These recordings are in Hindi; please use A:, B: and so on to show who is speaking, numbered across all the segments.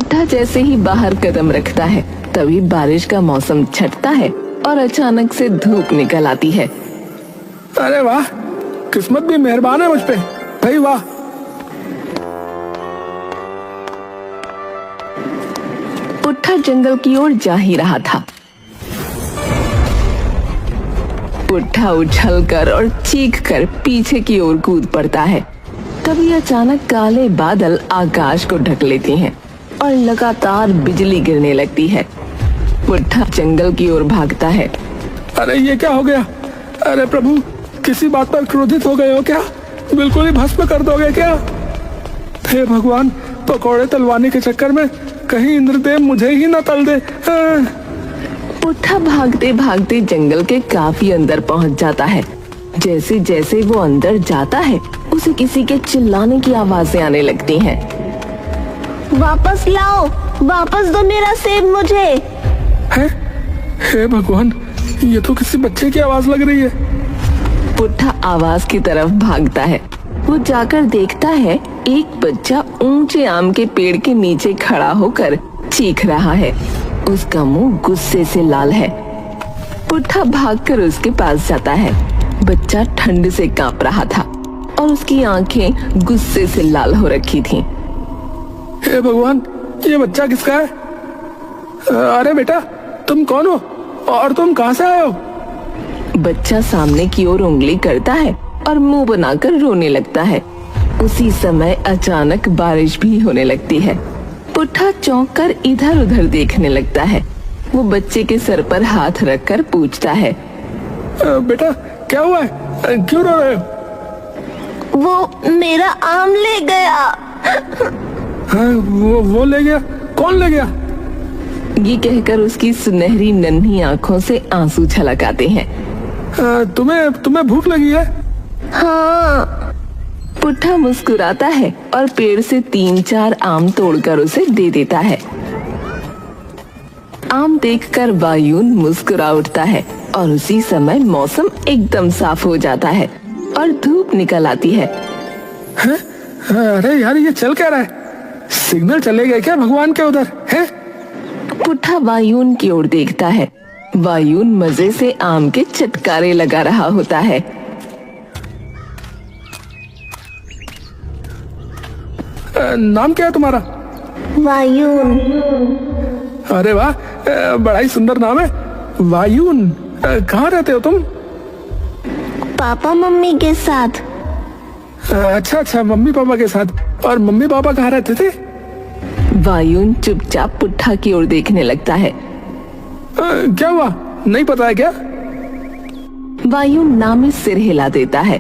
A: पुट्ठा जैसे ही बाहर कदम रखता है तभी बारिश का मौसम छटता है और अचानक से धूप निकल आती है।
B: अरे वाह, किस्मत भी मेहरबान है मुझ पे, भाई वाह।
A: पुट्ठा जंगल की ओर जा ही रहा था। पुट्ठा उछलकर और चीखकर पीछे की ओर कूद पड़ता है। तभी अचानक काले बादल आकाश को ढक लेते हैं और लगातार बिजली गिरने लगती है। पुट्ठा जंगल की ओर भागता है।
B: अरे ये क्या हो गया? अरे प्रभु, किसी बात पर क्रोधित हो गए हो क्या? बिल्कुल ही भस्म कर दोगे क्या? हे भगवान, पकौड़े तलवाने के चक्कर में कहीं इंद्रदेव मुझे ही न तल दे।
A: पुट्ठा भागते भागते जंगल के काफी अंदर पहुंच जाता है। जैसे जैसे वो अंदर जाता है उसे किसी के चिल्लाने की आवाजें आने लगती हैं।
C: वापस लाओ, वापस दो मेरा सेब मुझे।
B: हे भगवान, ये तो किसी बच्चे की आवाज लग रही है।
A: पुट्ठा आवाज की तरफ भागता है। वो जाकर देखता है एक बच्चा ऊंचे आम के पेड़ के नीचे खड़ा होकर चीख रहा है। उसका मुंह गुस्से से लाल है। पुट्ठा भागकर उसके पास जाता है। बच्चा ठंड से कांप रहा था और उसकी आंखें गुस्से से लाल हो रखी थीं।
B: हे भगवान, ये बच्चा किसका है? अरे बेटा, तुम कौन हो और तुम कहां से आए हो?
A: बच्चा सामने की ओर उंगली करता है और मुंह बनाकर रोने लगता है। उसी समय अचानक बारिश भी होने लगती है। पुट्ठा चौंक कर इधर उधर देखने लगता है। वो बच्चे के सर पर हाथ रखकर पूछता है,
B: बेटा क्या हुआ है? क्यों रो रहे हो?
C: वो मेरा आम ले गया।
B: हाँ, वो ले गया? कौन ले गया?
A: ये कहकर उसकी सुनहरी नन्ही आंखों से आंसू छलक आते हैं।
B: तुम्हें भूख लगी है?
C: हाँ।
A: पुट्ठा मुस्कुराता है और पेड़ से 3-4 आम तोड़कर उसे दे देता है। आम देखकर वायुन मुस्कुरा उठता है और उसी समय मौसम एकदम साफ हो जाता है और धूप निकल आती है।
B: अरे यार, ये चल क्या रहा है? सिग्नल चले गए क्या भगवान के उधर? है?
A: पुट्ठा वायुन की ओर देखता है। वायुन मजे से आम के चटकारे लगा रहा होता है।
B: नाम क्या है तुम्हारा?
C: वायुन।
B: अरे वाह, बड़ा ही सुंदर नाम है, वायुन। कहाँ रहते हो तुम?
C: पापा मम्मी के साथ।
B: अच्छा, मम्मी पापा के साथ। और मम्मी पापा कहाँ रहते थे?
A: वायुन चुपचाप पुट्ठा की ओर देखने लगता है।
B: क्या हुआ, नहीं पता है क्या?
A: वायुन नामी सिर हिला देता है।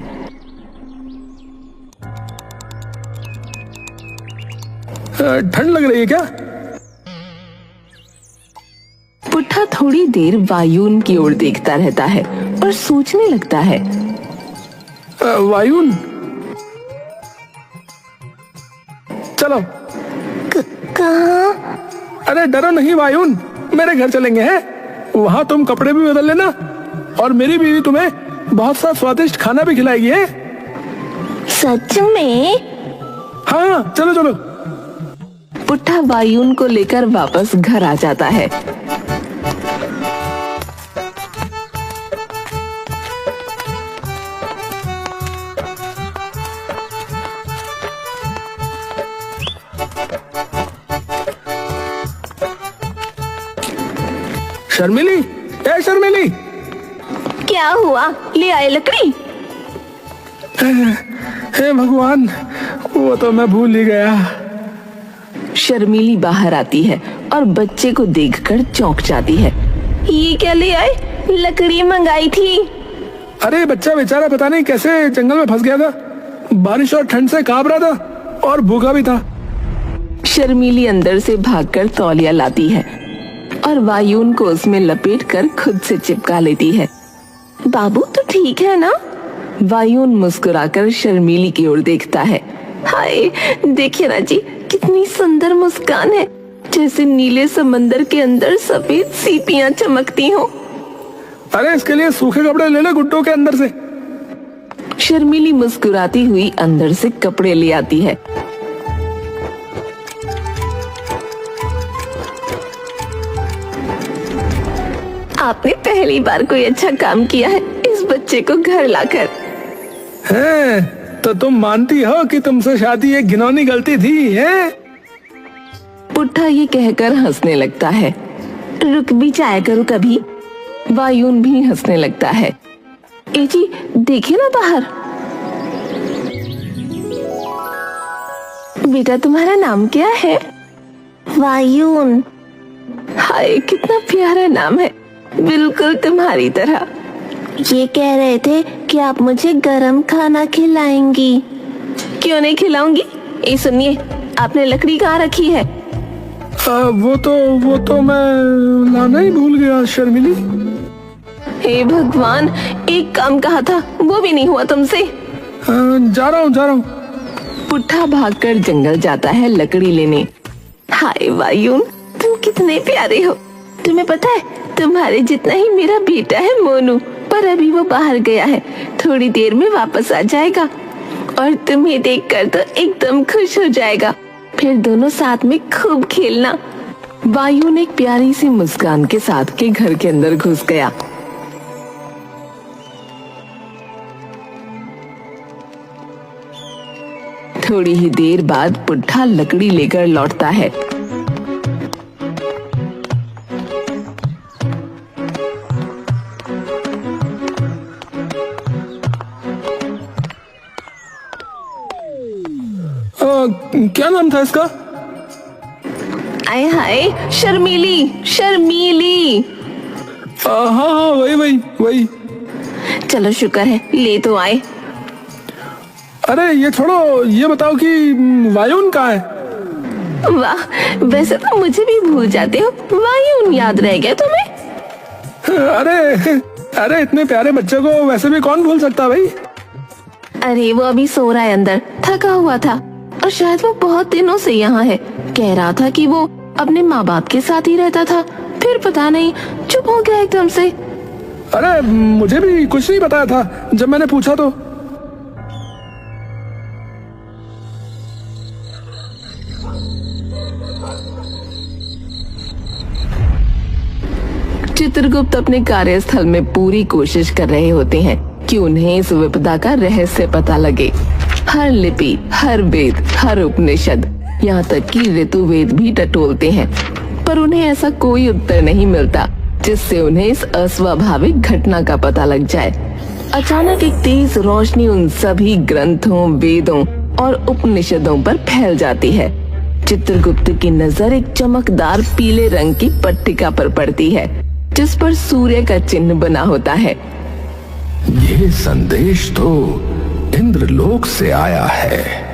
B: ठंड लग रही है क्या?
A: पुट्ठा थोड़ी देर वायुन की ओर देखता रहता है और सोचने लगता है।
B: वायुन, चलो।
C: कहाँ?
B: अरे डरो नहीं वायुन, मेरे घर चलेंगे हैं। वहाँ तुम कपड़े भी बदल लेना और मेरी बीवी तुम्हें बहुत सा स्वादिष्ट खाना भी खिलाएगी है।
C: सच में?
B: हाँ, चलो चलो।
A: पुट्ठा वायुन को लेकर वापस घर आ जाता है।
B: शर्मिली, ए शर्मिली।
C: क्या हुआ? ले आए लकड़ी?
B: हे भगवान, वो तो मैं भूल ही गया।
A: शर्मिली बाहर आती है और बच्चे को देखकर चौंक जाती है।
C: ये क्या ले आए? लकड़ी मंगाई थी।
B: अरे बच्चा बेचारा पता नहीं कैसे जंगल में फंस गया था। बारिश और ठंड से कांप रहा था और भूखा भी था।
A: शर्मिली अंदर से भागकर तौलिया लाती है और वायुन को उसमें लपेटकर खुद से चिपका लेती है।
C: बाबू तो ठीक है ना?
A: वायुन मुस्कुराकर शर्मिली की ओर देखता है।
C: हाय, देखिए ना जी, कितनी सुंदर मुस्कान है, जैसे नीले समंदर के अंदर सफेद सीपियां चमकती हो।
B: अरे इसके लिए सूखे कपड़े ले ले गुड्डों के अंदर से।
A: शर्मिली मुस्कुराती हुई अंदर से कपड़े ले आती है।
C: आपने पहली बार कोई अच्छा काम किया है इस बच्चे को घर लाकर।
B: है तो तुम मानती हो कि तुमसे शादी एक घिनौनी गलती थी, है?
A: पुट्ठा ये कहकर हंसने लगता है।
C: रुक भी जाया करो कभी।
A: वायुन भी हंसने लगता है।
C: ए जी देखिए ना बाहर। बेटा तुम्हारा नाम क्या है? वायुन।
A: हाय कितना प्यारा नाम है, बिल्कुल तुम्हारी तरह।
C: ये कह रहे थे कि आप मुझे गरम खाना खिलाएंगी।
A: क्यों नहीं खिलाऊंगी। ये सुनिए, आपने लकड़ी कहाँ रखी है?
B: वो तो मैं लाना ही भूल गया शर्मिली।
A: हे भगवान, एक काम कहा था वो भी नहीं हुआ तुमसे।
B: जा रहा हूँ।
A: पुट्ठा भागकर जंगल जाता है लकड़ी लेने।
C: हाय वायुन, तुम कितने प्यारे हो। तुम्हें पता है तुम्हारे जितना ही मेरा बेटा है मोनू, पर अभी वो बाहर गया है, थोड़ी देर में वापस आ जाएगा और तुम्हें देखकर तो एकदम खुश हो जाएगा। फिर दोनों साथ में खूब खेलना।
A: वायुन एक प्यारी सी मुस्कान के साथ के घर के अंदर घुस गया। थोड़ी ही देर बाद पुट्ठा लकड़ी लेकर लौटता है।
B: क्या नाम था इसका?
C: आय हाय, शर्मीली।
B: हाँ वही।
C: चलो शुक्र है ले तो आए।
B: अरे ये छोड़ो, ये बताओ कि वायुन कहाँ है?
C: वाह, वैसे तो मुझे भी भूल जाते हो। वायुन याद रह गया तुम्हें?
B: अरे इतने प्यारे बच्चे को वैसे भी कौन भूल सकता भाई।
C: अरे वो अभी सो रहा है अंदर, थका हुआ था और शायद वो बहुत दिनों से यहाँ है। कह रहा था कि वो अपने माँ बाप के साथ ही रहता था, फिर पता नहीं चुप हो गया एकदम से।
B: अरे मुझे भी कुछ नहीं बताया था जब मैंने पूछा तो।
A: चित्रगुप्त अपने कार्यस्थल में पूरी कोशिश कर रहे होते हैं कि उन्हें इस विपदा का रहस्य पता लगे। हर लिपि, हर वेद, हर उपनिषद, यहाँ तक कि ऋतुवेद भी टटोलते हैं, पर उन्हें ऐसा कोई उत्तर नहीं मिलता जिससे उन्हें इस अस्वाभाविक घटना का पता लग जाए। अचानक एक तेज रोशनी उन सभी ग्रंथों, वेदों और उपनिषदों पर फैल जाती है। चित्रगुप्त की नजर एक चमकदार पीले रंग की पट्टिका पर पड़ती है जिस पर सूर्य का चिन्ह बना होता है।
D: ये संदेश तो इंद्रलोक से आया है।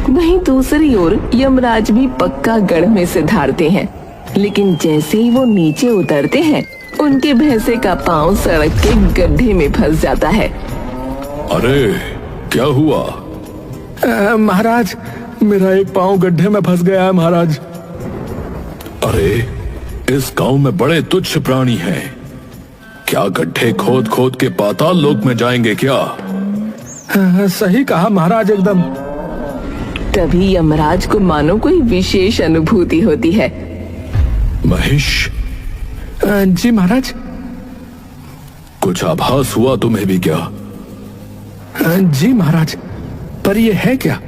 A: वहीं दूसरी ओर यमराज भी पक्का गढ़ में से धारते हैं, लेकिन जैसे ही वो नीचे उतरते हैं उनके भैंसे का पांव सड़क के गड्ढे में फंस जाता है।
D: अरे क्या हुआ?
B: महाराज, मेरा एक पांव गड्ढे में फंस गया है महाराज।
D: अरे इस गांव में बड़े तुच्छ प्राणी हैं, क्या गड्ढे खोद खोद के पाताल लोक में जाएंगे क्या?
B: सही कहा महाराज एकदम।
A: तभी यमराज को मानो कोई विशेष अनुभूति होती है।
D: महेश।
B: जी महाराज।
D: कुछ आभास हुआ तुम्हें भी क्या?
B: जी महाराज, पर ये है क्या?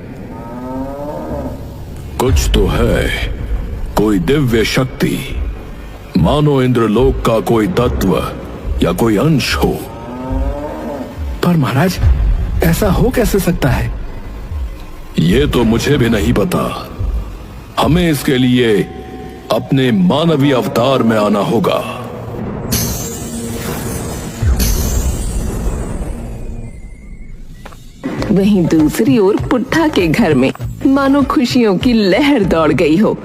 D: कुछ तो है, कोई दिव्य शक्ति, मानो इंद्रलोक का कोई तत्व या कोई अंश हो।
B: पर महाराज ऐसा हो कैसे सकता है?
D: ये तो मुझे भी नहीं पता। हमें इसके लिए अपने मानवीय अवतार में आना होगा।
A: वहीं दूसरी ओर पुट्ठा के घर में मानो खुशियों की लहर दौड़ गई हो।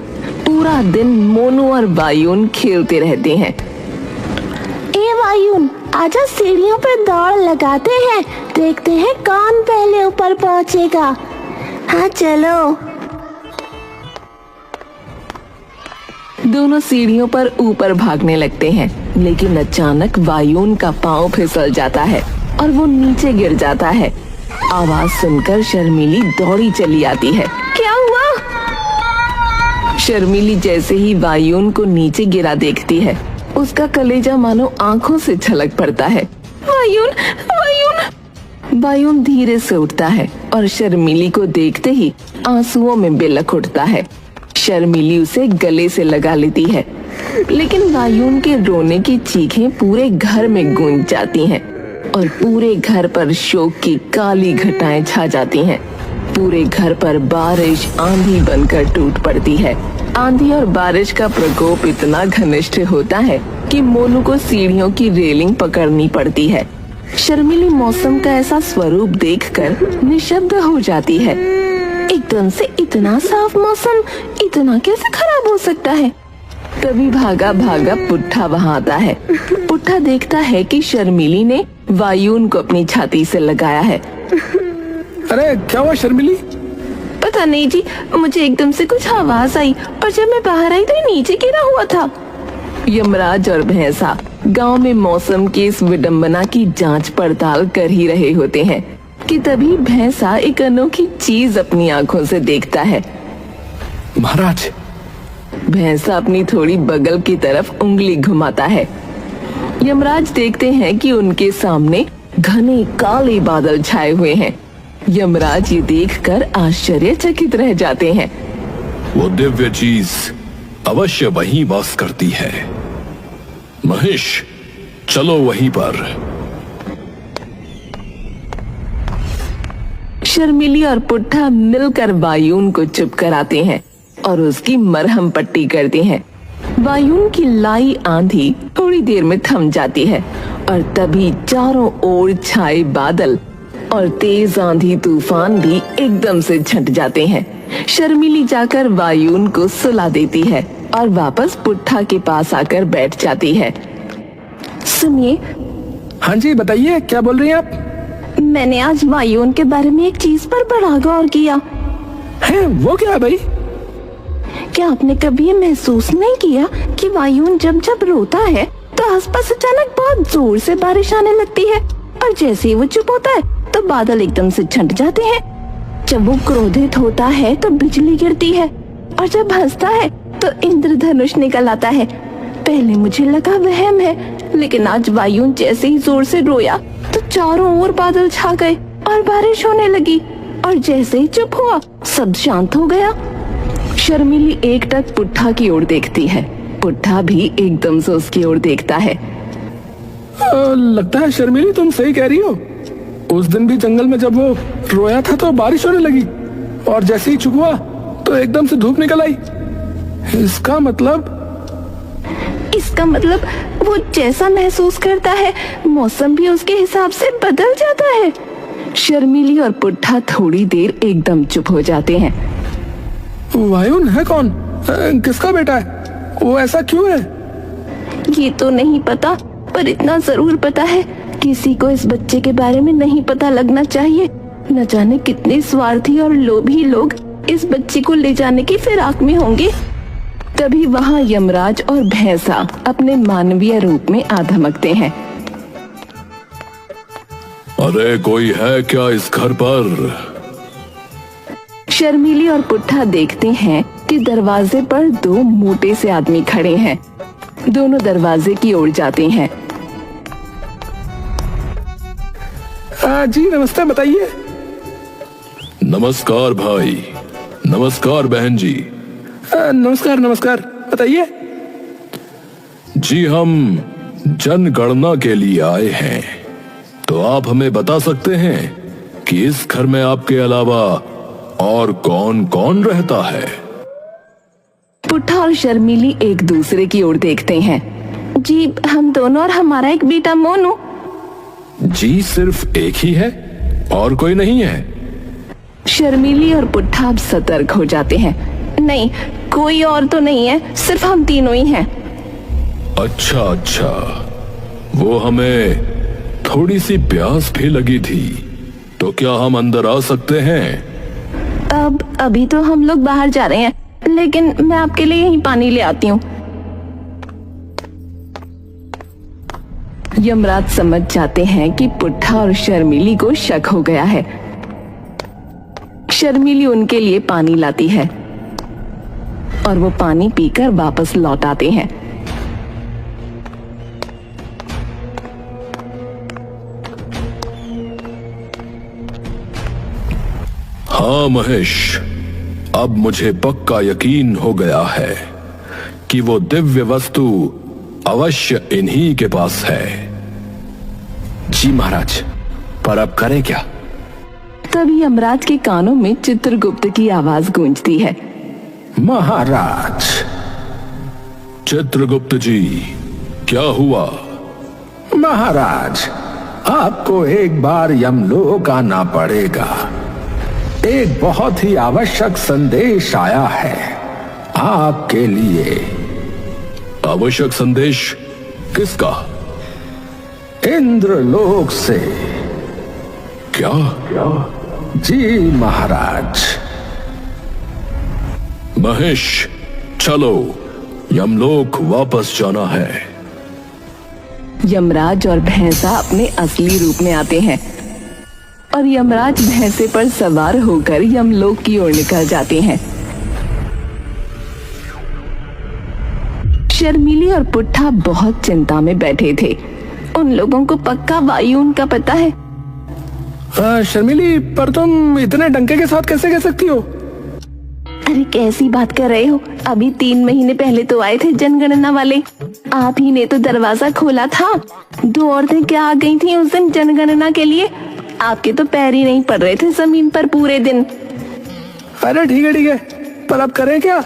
A: पूरा दिन मोनू और वायुन खेलते रहते हैं।
C: ए वायुन, आजा सीढ़ियों पे दौड़ लगाते हैं, देखते हैं कौन पहले ऊपर पहुंचेगा। हाँ चलो।
A: दोनों सीढ़ियों पर ऊपर भागने लगते हैं, लेकिन अचानक वायुन का पांव फिसल जाता है और वो नीचे गिर जाता है। आवाज सुनकर शर्मिली दौड़ी चली आती है।
C: क्या हुआ?
A: शर्मिली जैसे ही वायुन को नीचे गिरा देखती है, उसका कलेजा मानो आंखों से छलक पड़ता है।
C: वायुन, वायुन।
A: वायुन धीरे से उठता है और शर्मिली को देखते ही आंसुओं में बिलख उठता है। शर्मिली उसे गले से लगा लेती है, लेकिन वायुन के रोने की चीखें पूरे घर में गूंज जाती हैं और पूरे घर पर शोक की काली घटाएं छा जाती हैं। पूरे घर पर बारिश आंधी बनकर टूट पड़ती है। आंधी और बारिश का प्रकोप इतना घनिष्ठ होता है कि मोनू को सीढ़ियों की रेलिंग पकड़नी पड़ती है। शर्मिली मौसम का ऐसा स्वरूप देखकर निशब्द हो जाती है।
C: एकदम से इतना साफ मौसम इतना कैसे खराब हो सकता है?
A: तभी भागा भागा पुट्ठा वहाँ आता है। पुट्ठा देखता है कि शर्मिली ने वायुन को अपनी छाती से लगाया है।
B: अरे क्या हुआ शर्मिली?
C: पता नहीं जी, मुझे एकदम से कुछ आवाज आई और जब मैं बाहर आई तो ये नीचे गिरा हुआ था।
A: यमराज और भैंसा गांव में मौसम की इस विडंबना की जांच पड़ताल कर ही रहे होते हैं कि तभी भैंसा एक अनोखी चीज अपनी आंखों से देखता है।
B: महाराज।
A: भैंसा अपनी थोड़ी बगल की तरफ उंगली घुमाता है। यमराज देखते हैं कि उनके सामने घने काले बादल छाए हुए हैं। यमराज ये देखकर आश्चर्यचकित रह जाते हैं।
D: वो दिव्य चीज अवश्य वहीं वास करती है। महेश, चलो वहीं पर।
A: शर्मिली और पुट्ठा मिलकर वायुन को चुप कराते हैं और उसकी मरहम पट्टी करते हैं। वायुन की लाई आंधी थोड़ी देर में थम जाती है और तभी चारों ओर छाए बादल और तेज आंधी तूफान भी एकदम से छट जाते हैं। शर्मिली जाकर वायुन को सुला देती है और वापस पुट्ठा के पास आकर बैठ जाती है।
C: सुनिए।
B: हाँ जी बताइए, क्या बोल रही हैं आप?
C: मैंने आज वायुन के बारे में एक चीज पर बड़ा गौर किया
B: है। वो क्या है भाई?
C: क्या आपने कभी ये महसूस नहीं किया कि वायुन जब जब रोता है तो आसपास अचानक बहुत जोर से बारिश आने लगती है और जैसे ही वो चुप होता है तो बादल एकदम से छंट जाते हैं। जब वो क्रोधित होता है तो बिजली गिरती है और जब हंसता है तो इंद्रधनुष निकल आता है। पहले मुझे लगा वहम है, लेकिन आज वायुन जैसे ही जोर से रोया तो चारों ओर बादल छा गए और बारिश होने लगी और जैसे ही चुप हुआ सब शांत हो गया।
A: शर्मिली एकटक पुट्ठा की ओर देखती है। पुट्ठा भी एकदम से उसकी ओर देखता है।
B: लगता है शर्मिली तुम सही कह रही हो। उस दिन भी जंगल में जब वो रोया था तो बारिश होने लगी और जैसे ही चुप हुआ तो एकदम से धूप निकल आई। इसका मतलब
C: वो जैसा महसूस करता है मौसम भी उसके हिसाब से बदल जाता है।
A: शर्मिली और पुट्ठा थोड़ी देर एकदम चुप हो जाते हैं।
B: वायुन है कौन? किसका बेटा है? वो ऐसा क्यों है?
C: ये तो नहीं पता, पर इतना जरूर पता है किसी को इस बच्चे के बारे में नहीं पता लगना चाहिए। न जाने कितने स्वार्थी और लोभी लोग इस बच्चे को ले जाने की फिराक में होंगे।
A: तभी वहाँ यमराज और भैंसा अपने मानवीय रूप में आ धमकते हैं।
D: अरे कोई है क्या इस घर पर?
A: शर्मिली और पुट्ठा देखते हैं कि दरवाजे पर दो मोटे से आदमी खड़े हैं। दोनों दरवाजे की ओर जाते हैं।
B: जी नमस्ते, बताइए।
D: नमस्कार भाई। नमस्कार बहन जी।
B: नमस्कार नमस्कार, बताइए।
D: जी हम जनगणना के लिए आए हैं, तो आप हमें बता सकते हैं कि इस घर में आपके अलावा और कौन कौन रहता है?
A: पुट्ठा और शर्मिली एक दूसरे की ओर देखते हैं।
C: जी हम दोनों और हमारा एक बेटा मोनू।
D: जी सिर्फ एक ही है और कोई नहीं है?
A: शर्मिली और पुट्ठा अब सतर्क हो जाते हैं।
C: नहीं, कोई और तो नहीं है, सिर्फ हम तीनों ही हैं।
D: अच्छा अच्छा, वो हमें थोड़ी सी प्यास भी लगी थी, तो क्या हम अंदर आ सकते हैं?
C: अभी तो हम लोग बाहर जा रहे हैं, लेकिन मैं आपके लिए यहीं पानी ले आती हूँ।
A: यमराज समझ जाते हैं कि पुट्ठा और शर्मिली को शक हो गया है। शर्मिली उनके लिए पानी लाती है और वो पानी पीकर वापस लौट आते हैं।
D: हाँ महेश, अब मुझे पक्का यकीन हो गया है कि वो दिव्य वस्तु अवश्य इन्हीं के पास है।
E: जी महाराज, पर अब करें क्या?
A: तभी यमराज के कानों में चित्रगुप्त की आवाज गूंजती है।
E: महाराज।
D: चित्रगुप्त जी, क्या हुआ?
E: महाराज, आपको एक बार यमलोक आना पड़ेगा। एक बहुत ही आवश्यक संदेश आया है आपके लिए।
D: आवश्यक संदेश? किसका?
E: इंद्रलोक से।
D: क्या?
E: जी महाराज।
D: महेश, चलो, यमलोक वापस जाना है।
A: यमराज और भैंसा अपने असली रूप में आते हैं और यमराज भैंसे पर सवार होकर यमलोक की ओर निकल जाते हैं। शर्मिली और पुट्ठा बहुत चिंता में बैठे थे। उन लोगों को पक्का वायुन का पता है।
B: शर्मिली, पर तुम इतने डंके के साथ कैसे कह सकती हो?
C: अरे कैसी बात कर रहे हो? अभी 3 महीने पहले तो आए थे जनगणना वाले। आप ही ने तो दरवाजा खोला था। 2 औरतें क्या आ गई थी उस दिन जनगणना के लिए। आपके तो पैर ही नहीं पड़ रहे थे जमीन पर पूरे दिन।
B: अरे ठीक है, पर अब करें क्या?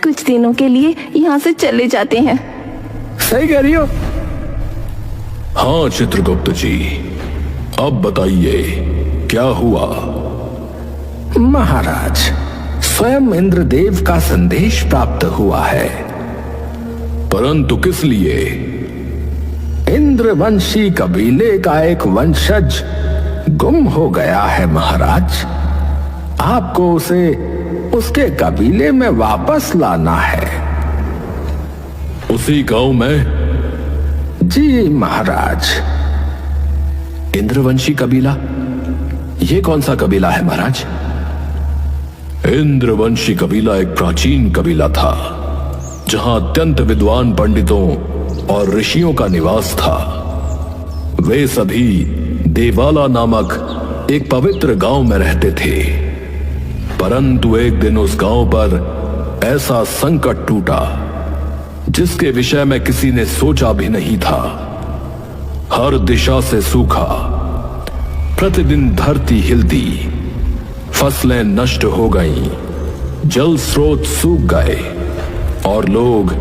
C: कुछ दिनों के लिए यहाँ से चले जाते हैं।
B: सही कह रही हो।
D: हाँ चित्रगुप्त जी, अब बताइए क्या हुआ?
E: महाराज, स्वयं इंद्रदेव का संदेश प्राप्त हुआ है।
D: परंतु किस लिए?
E: इंद्रवंशी कबीले का एक वंशज गुम हो गया है महाराज। आपको उसे उसके कबीले में वापस लाना है।
D: उसी गांव में?
E: जी महाराज।
D: इंद्रवंशी कबीला? ये कौन सा कबीला है महाराज? इंद्रवंशी कबीला एक प्राचीन कबीला था जहां अत्यंत विद्वान पंडितों और ऋषियों का निवास था। वे सभी देवाला नामक एक पवित्र गांव में रहते थे। परंतु एक दिन उस गांव पर ऐसा संकट टूटा जिसके विषय में किसी ने सोचा भी नहीं था। हर दिशा से सूखा, प्रतिदिन धरती हिलती, फसलें नष्ट हो गईं, जल स्रोत सूख गए और लोग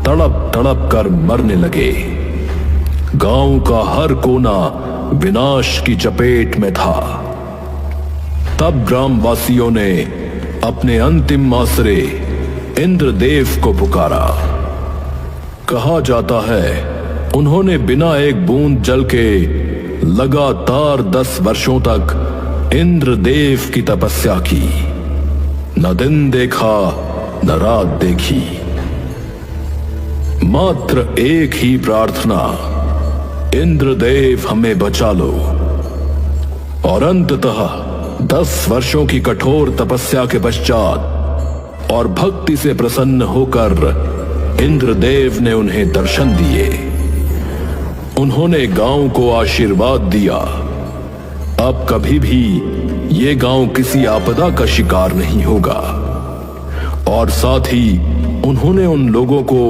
D: तड़प तड़प कर मरने लगे। गांव का हर कोना विनाश की चपेट में था। तब ग्रामवासियों ने अपने अंतिम आसरे इंद्रदेव को पुकारा। कहा जाता है उन्होंने बिना एक बूंद जल के लगातार 10 वर्षों तक इंद्रदेव की तपस्या की। न दिन देखा न रात देखी, मात्र एक ही प्रार्थना, इंद्रदेव हमें बचा लो। और अंततः 10 वर्षों की कठोर तपस्या के पश्चात और भक्ति से प्रसन्न होकर इंद्रदेव ने उन्हें दर्शन दिए। उन्होंने गांव को आशीर्वाद दिया, अब कभी भी ये गांव किसी आपदा का शिकार नहीं होगा। और साथ ही उन्होंने उन लोगों को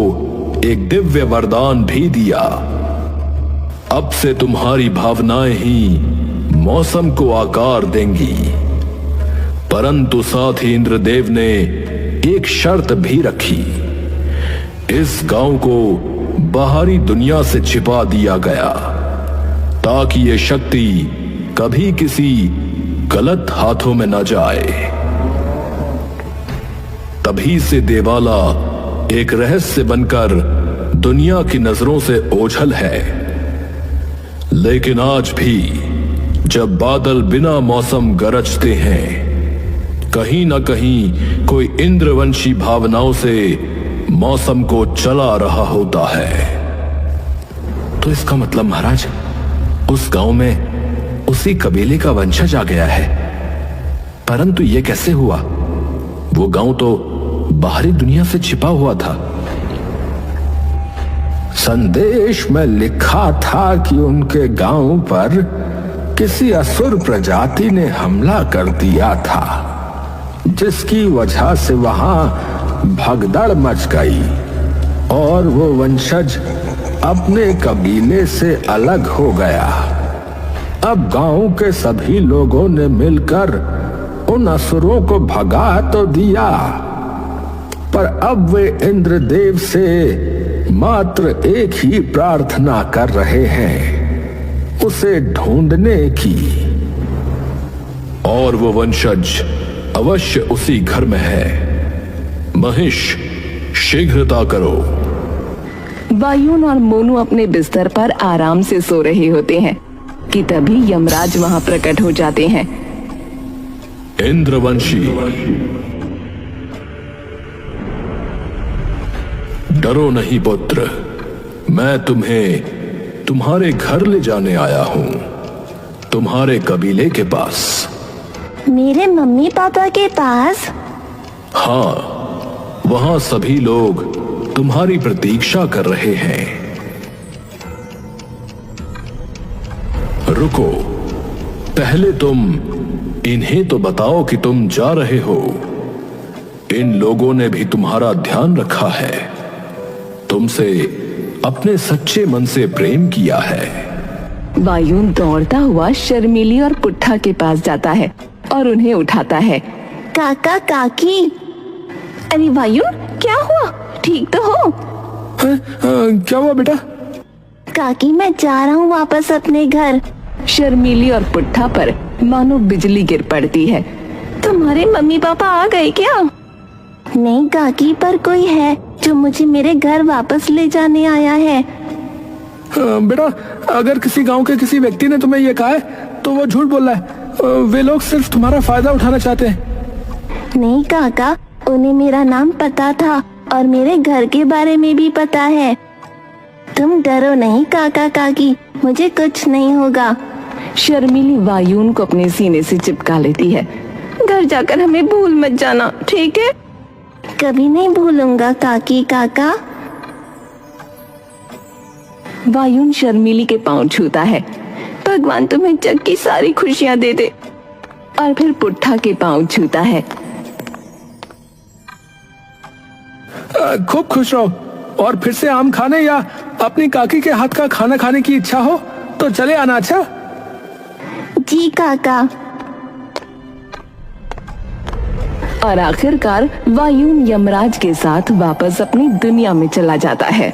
D: एक दिव्य वरदान भी दिया, अब से तुम्हारी भावनाएं ही मौसम को आकार देंगी। परंतु साथ ही इंद्रदेव ने एक शर्त भी रखी, इस गांव को बाहरी दुनिया से छिपा दिया गया ताकि ये शक्ति कभी किसी गलत हाथों में न जाए। तभी से देवाला एक रहस्य बनकर दुनिया की नजरों से ओझल है। लेकिन आज भी जब बादल बिना मौसम गरजते हैं, कहीं ना कहीं कोई इंद्रवंशी भावनाओं से मौसम को चला रहा होता है।
E: तो इसका मतलब महाराज, उस गांव में उसी कबीले का वंशज आ गया है। परंतु यह कैसे हुआ? वो गांव तो बाहरी दुनिया से छिपा हुआ था। संदेश में लिखा था कि उनके गांव पर किसी असुर प्रजाति ने हमला कर दिया था, जिसकी वजह से वहां भगदड़ मच गई और वो वंशज अपने कबीले से अलग हो गया। अब गांव के सभी लोगों ने मिलकर उन असुरों को भगा तो दिया, पर अब वे इंद्रदेव से मात्र एक ही प्रार्थना कर रहे हैं, उसे ढूंढने की।
D: और वो वंशज अवश्य उसी घर में है। महेश, शीघ्रता करो।
A: वायुन और मोनू अपने बिस्तर पर आराम से सो रहे होते हैं कि तभी यमराज वहां प्रकट हो जाते हैं।
D: इंद्रवंशी, डरो नहीं पुत्र, मैं तुम्हें तुम्हारे घर ले जाने आया हूं, तुम्हारे कबीले के पास।
C: मेरे मम्मी पापा के पास?
D: हाँ, वहां सभी लोग तुम्हारी प्रतीक्षा कर रहे हैं। रुको, पहले तुम इन्हें तो बताओ कि तुम जा रहे हो। इन लोगों ने भी तुम्हारा ध्यान रखा है, तुमसे अपने सच्चे मन से प्रेम किया है।
A: वायुन दौड़ता हुआ शर्मिली और पुट्ठा के पास जाता है और उन्हें उठाता है।
C: काका काकी।
A: अरे वायुन, क्या हुआ? ठीक तो हो?
B: क्या हुआ बेटा?
C: काकी, मैं जा रहा हूँ वापस अपने घर।
A: शर्मिली और पुट्ठा पर मानो बिजली गिर पड़ती है।
C: तुम्हारे मम्मी पापा आ गए क्या? नहीं काकी, पर कोई है जो मुझे मेरे घर वापस ले जाने आया है।
B: बेटा, अगर किसी गांव के किसी व्यक्ति ने तुम्हें ये कहा है तो वो झूठ बोल रहा है। वे लोग सिर्फ तुम्हारा फायदा उठाना चाहते हैं।
C: नहीं काका, उन्हें मेरा नाम पता था और मेरे घर के बारे में भी पता है। तुम डरो नहीं काका काकी, मुझे कुछ नहीं होगा।
A: शर्मिली वायुन को अपने सीने से चिपका लेती है। घर जाकर हमें भूल मत जाना, ठीक है?
C: कभी नहीं भूलूंगा काकी काका।
A: वायुन शर्मिली के पांव छूता है। भगवान तुम्हें जग की सारी खुशियां दे दे। और फिर पुट्ठा के पांव छूता है।
B: खूब खुश रहो, और फिर से आम खाने या अपनी काकी के हाथ का खाना खाने की इच्छा हो तो चले आना। अच्छा
C: जी काका।
A: और आखिरकार वायुन यमराज के साथ वापस अपनी दुनिया में चला जाता है।